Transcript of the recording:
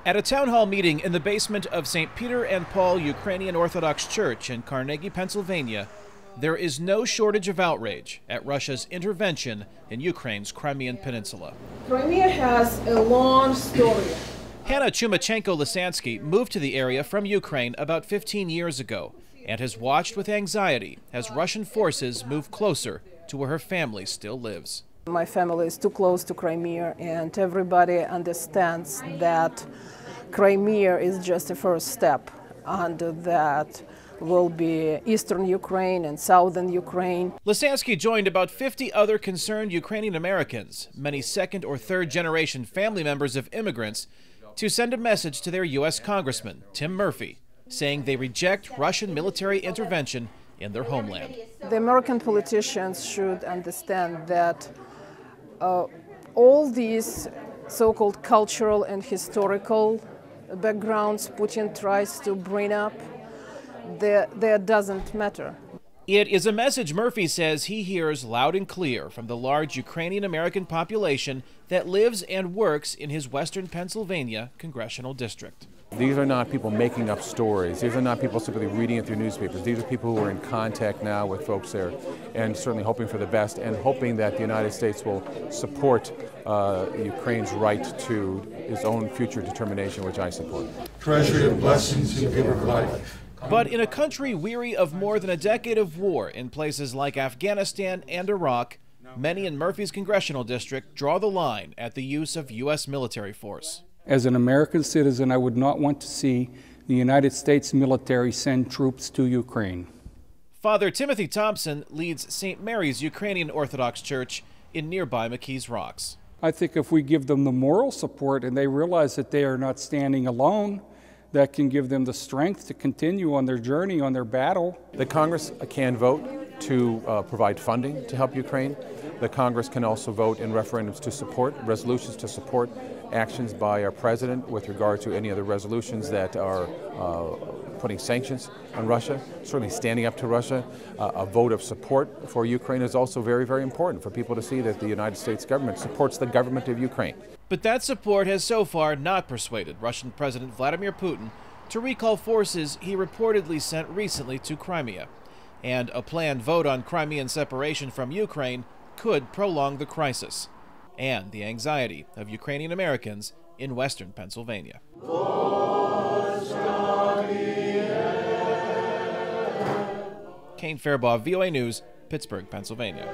At a town hall meeting in the basement of St. Peter and Paul Ukrainian Orthodox Church in Carnegie, Pennsylvania, there is no shortage of outrage at Russia's intervention in Ukraine's Crimean Peninsula. Crimea has a long story. Hanna Chumachenko Lassansky moved to the area from Ukraine about 15 years ago and has watched with anxiety as Russian forces move closer to where her family still lives. My family is too close to Crimea, and everybody understands that Crimea is just a first step, and that will be eastern Ukraine and southern Ukraine. Lassansky joined about 50 other concerned Ukrainian Americans, many second or third generation family members of immigrants, to send a message to their U.S. Congressman, Tim Murphy, saying they reject Russian military intervention in their homeland. The American politicians should understand that all these so-called cultural and historical backgrounds Putin tries to bring up, that doesn't matter. It is a message Murphy says he hears loud and clear from the large Ukrainian American population that lives and works in his western Pennsylvania congressional district. These are not people making up stories. These are not people simply reading it through newspapers. These are people who are in contact now with folks there and certainly hoping for the best and hoping that the United States will support Ukraine's right to its own future determination, which I support. Treasury of blessings and giver of life. But in a country weary of more than a decade of war in places like Afghanistan and Iraq, many in Murphy's congressional district draw the line at the use of U.S. military force. As an American citizen, I would not want to see the United States military send troops to Ukraine. Father Timothy Tomson leads St. Mary's Ukrainian Orthodox Church in nearby McKees Rocks. I think if we give them the moral support and they realize that they are not standing alone, that can give them the strength to continue on their journey, on their battle. The Congress can vote to provide funding to help Ukraine. The Congress can also vote in referendums to support, resolutions to support actions by our president with regard to any other resolutions that are putting sanctions on Russia, certainly standing up to Russia. A vote of support for Ukraine is also very, very important for people to see that the United States government supports the government of Ukraine. But that support has so far not persuaded Russian President Vladimir Putin to recall forces he reportedly sent recently to Crimea. And a planned vote on Crimean separation from Ukraine could prolong the crisis and the anxiety of Ukrainian Americans in western Pennsylvania. Kane, Farabaugh, VOA News, Pittsburgh, Pennsylvania.